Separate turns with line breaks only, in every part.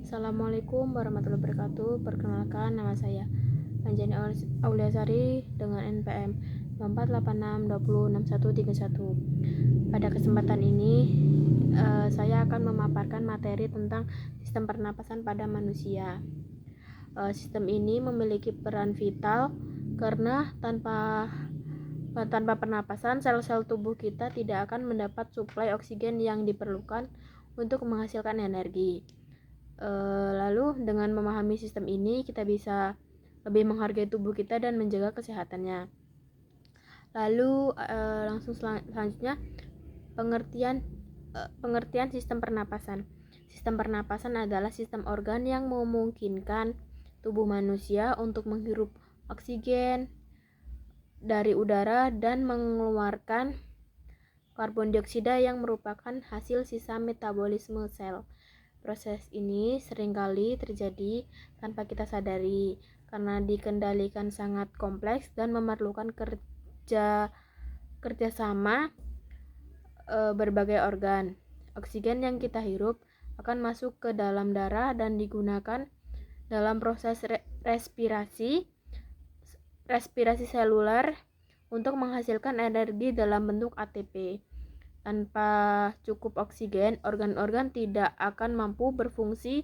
Assalamualaikum warahmatullahi wabarakatuh. Perkenalkan, nama saya Anjani Auliasari dengan NPM 9486206131. Pada kesempatan ini saya akan memaparkan materi tentang sistem pernapasan pada manusia. Sistem ini memiliki peran vital karena tanpa pernapasan, sel-sel tubuh kita tidak akan mendapat suplai oksigen yang diperlukan untuk menghasilkan energi. Lalu dengan memahami sistem ini, kita bisa lebih menghargai tubuh kita dan menjaga kesehatannya. Lalu langsung selanjutnya pengertian sistem pernapasan. Sistem pernapasan adalah sistem organ yang memungkinkan tubuh manusia untuk menghirup oksigen dari udara dan mengeluarkan karbon dioksida yang merupakan hasil sisa metabolisme sel. Proses ini seringkali terjadi tanpa kita sadari karena dikendalikan sangat kompleks dan memerlukan kerjasama berbagai organ. Oksigen yang kita hirup akan masuk ke dalam darah dan digunakan dalam proses respirasi seluler untuk menghasilkan energi dalam bentuk ATP. Tanpa cukup oksigen, organ-organ tidak akan mampu berfungsi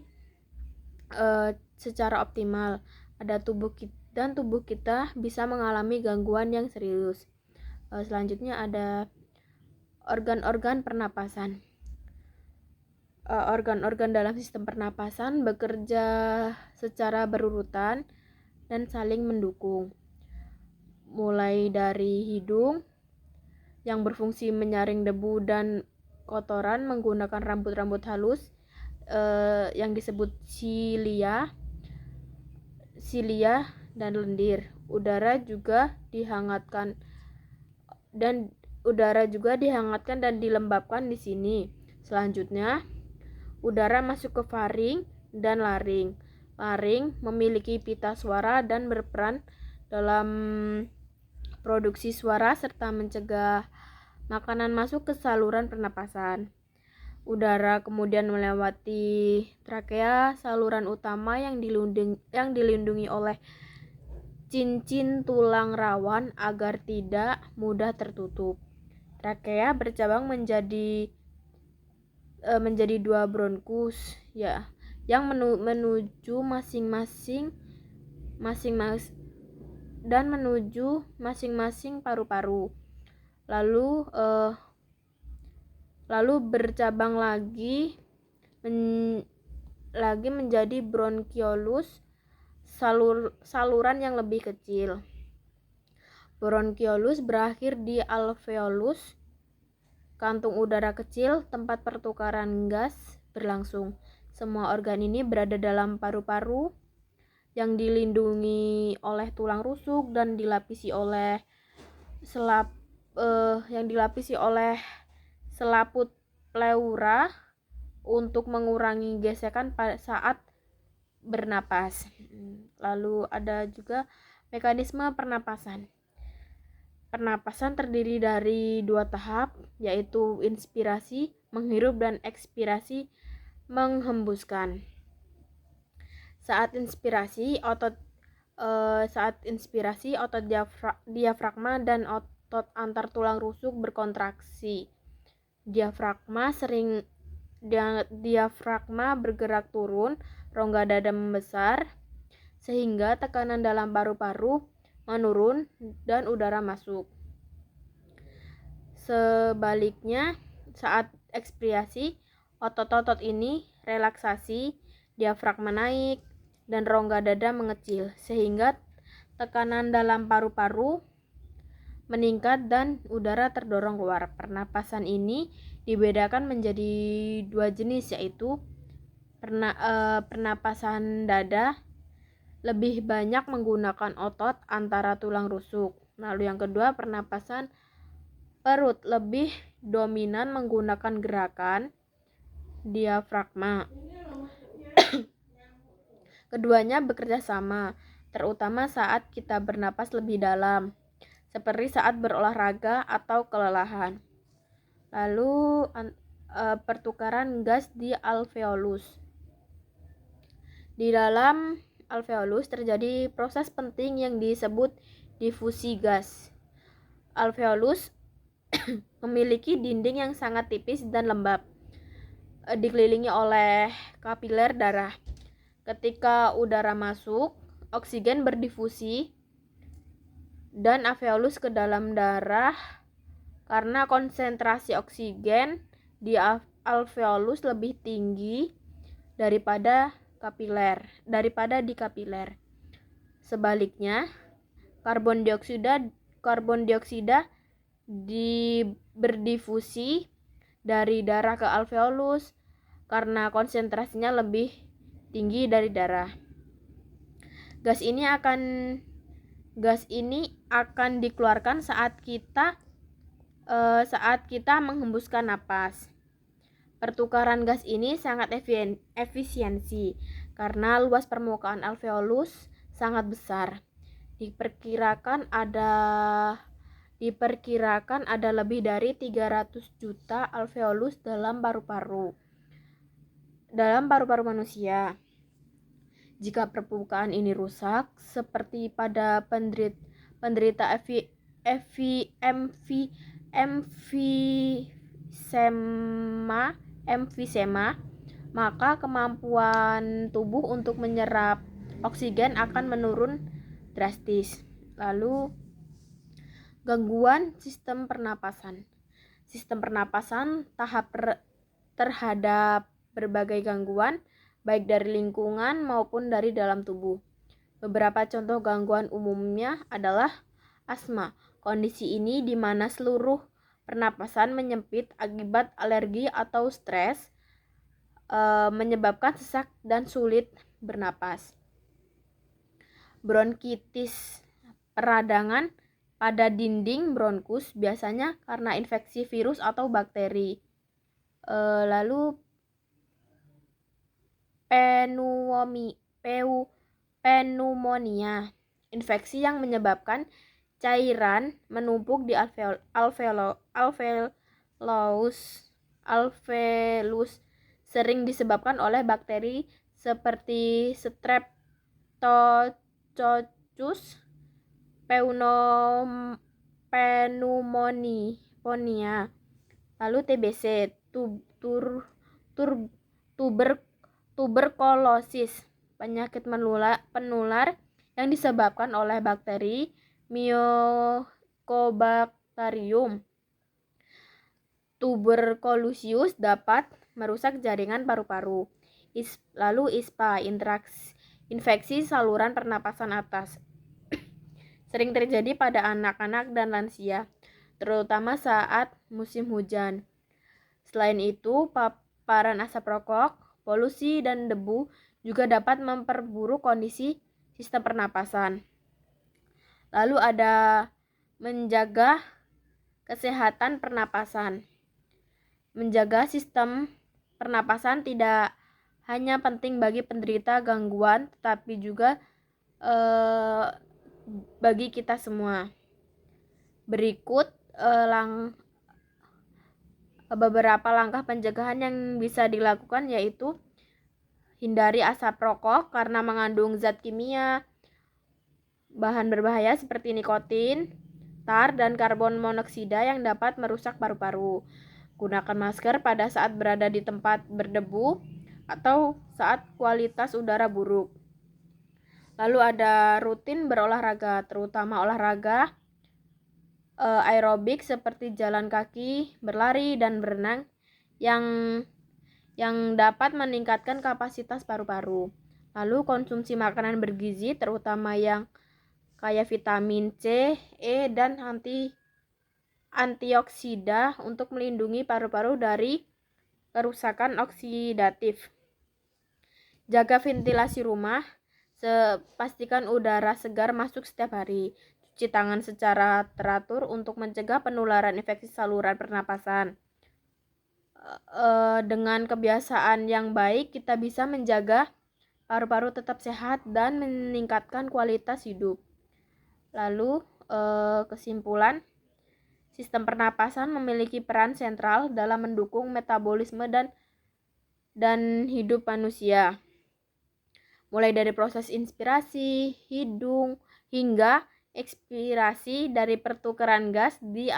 secara optimal. Tubuh kita bisa mengalami gangguan yang serius. Selanjutnya ada organ-organ pernapasan. Organ-organ dalam sistem pernapasan bekerja secara berurutan dan saling mendukung. Mulai dari hidung yang berfungsi menyaring debu dan kotoran menggunakan rambut-rambut halus yang disebut silia dan lendir. Udara juga dihangatkan dan dilembabkan di sini. Selanjutnya, udara masuk ke faring dan laring. Laring memiliki pita suara dan berperan dalam produksi suara serta mencegah makanan masuk ke saluran pernapasan. Udara kemudian melewati trakea, saluran utama yang dilindungi oleh cincin tulang rawan agar tidak mudah tertutup. Trakea bercabang menjadi dua bronkus yang menuju masing-masing paru-paru. Lalu bercabang lagi menjadi bronkiolus, saluran yang lebih kecil. Bronkiolus berakhir di alveolus, kantung udara kecil tempat pertukaran gas berlangsung. Semua organ ini berada dalam paru-paru yang dilindungi oleh tulang rusuk dan dilapisi oleh selaput pleura untuk mengurangi gesekan saat bernapas. Lalu ada juga mekanisme pernapasan. Pernapasan terdiri dari dua tahap, yaitu inspirasi menghirup dan ekspirasi menghembuskan. Saat inspirasi, otot diafragma dan otot antar tulang rusuk berkontraksi. Diafragma bergerak turun, rongga dada membesar, sehingga tekanan dalam paru-paru menurun dan udara masuk. Sebaliknya, saat ekspirasi, otot-otot ini relaksasi, diafragma naik, dan rongga dada mengecil, sehingga tekanan dalam paru-paru meningkat dan udara terdorong keluar. Pernapasan ini dibedakan menjadi dua jenis, yaitu pernapasan dada lebih banyak menggunakan otot antara tulang rusuk. Lalu yang kedua, pernapasan perut lebih dominan menggunakan gerakan diafragma. Keduanya bekerja sama, terutama saat kita bernapas lebih dalam, seperti saat berolahraga atau kelelahan. Lalu pertukaran gas di alveolus. Di dalam alveolus terjadi proses penting yang disebut difusi gas. Alveolus memiliki dinding yang sangat tipis dan lembab, dikelilingi oleh kapiler darah. Ketika udara masuk, oksigen berdifusi dan alveolus ke dalam darah. Karena konsentrasi oksigen di alveolus lebih tinggi daripada di kapiler. Sebaliknya, karbon dioksida berdifusi dari darah ke alveolus karena konsentrasinya lebih tinggi dari darah. Gas ini akan dikeluarkan saat kita menghembuskan napas. Pertukaran gas ini sangat efisiensi karena luas permukaan alveolus sangat besar. Diperkirakan ada lebih dari 300 juta alveolus dalam paru-paru manusia. Jika permukaan ini rusak, seperti pada penderita emfisema, maka kemampuan tubuh untuk menyerap oksigen akan menurun drastis. Lalu, gangguan sistem pernapasan. Sistem pernapasan terhadap berbagai gangguan, baik dari lingkungan maupun dari dalam tubuh. Beberapa contoh gangguan umumnya adalah asma. Kondisi ini di mana seluruh pernapasan menyempit akibat alergi atau stres, menyebabkan sesak dan sulit bernapas. Bronkitis, peradangan pada dinding bronkus biasanya karena infeksi virus atau bakteri. Lalu pneumonia, infeksi yang menyebabkan cairan menumpuk di alveolus, sering disebabkan oleh bakteri seperti Streptococcus pneumonia. Lalu TBC, tuberkulosis, penyakit penular yang disebabkan oleh bakteri Mycobacterium tuberculosis dapat merusak jaringan paru-paru. Lalu ISPA, infeksi saluran pernapasan atas, sering terjadi pada anak-anak dan lansia, terutama saat musim hujan. Selain itu, paparan asap rokok, polusi, dan debu juga dapat memperburuk kondisi sistem pernapasan. Lalu ada menjaga kesehatan pernapasan. Menjaga sistem pernapasan tidak hanya penting bagi penderita gangguan, tetapi juga bagi kita semua. Berikut beberapa langkah pencegahan yang bisa dilakukan, yaitu hindari asap rokok karena mengandung zat kimia, bahan berbahaya seperti nikotin, tar, dan karbon monoksida yang dapat merusak paru-paru. Gunakan masker pada saat berada di tempat berdebu atau saat kualitas udara buruk. Lalu ada rutin berolahraga, terutama olahraga aerobik seperti jalan kaki, berlari, dan berenang yang dapat meningkatkan kapasitas paru-paru. Lalu konsumsi makanan bergizi, terutama yang kaya vitamin C, E, dan antioksida untuk melindungi paru-paru dari kerusakan oksidatif. Jaga ventilasi rumah, pastikan udara segar masuk setiap hari. Cuci tangan secara teratur untuk mencegah penularan infeksi saluran pernapasan. Dengan kebiasaan yang baik, kita bisa menjaga paru-paru tetap sehat dan meningkatkan kualitas hidup. Lalu kesimpulan, sistem pernapasan memiliki peran sentral dalam mendukung metabolisme dan hidup manusia. mulai dari proses inspirasi, hidung, hingga ekspirasi dari pertukaran gas di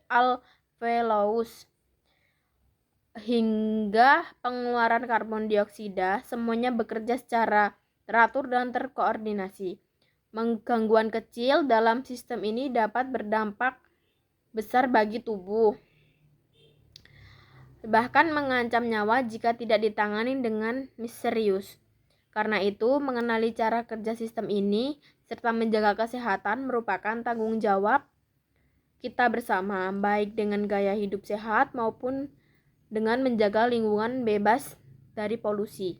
alveolus hingga pengeluaran karbon dioksida, semuanya bekerja secara teratur dan terkoordinasi. Gangguan kecil dalam sistem ini dapat berdampak besar bagi tubuh, bahkan mengancam nyawa jika tidak ditangani dengan serius. Karena itu, mengenali cara kerja sistem ini serta menjaga kesehatan merupakan tanggung jawab kita bersama, baik dengan gaya hidup sehat maupun dengan menjaga lingkungan bebas dari polusi.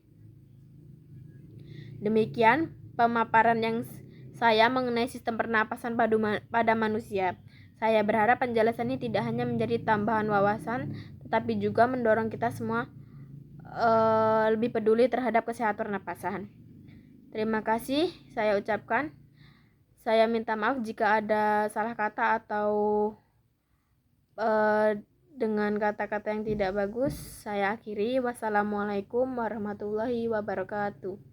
Demikian pemaparan yang saya mengenai sistem pernapasan pada manusia. Saya berharap penjelasan ini tidak hanya menjadi tambahan wawasan, tetapi juga mendorong kita semua lebih peduli terhadap kesehatan pernapasan. Terima kasih saya ucapkan. Saya minta maaf jika ada salah kata atau dengan kata-kata yang tidak bagus. Saya akhiri. Wassalamualaikum warahmatullahi wabarakatuh.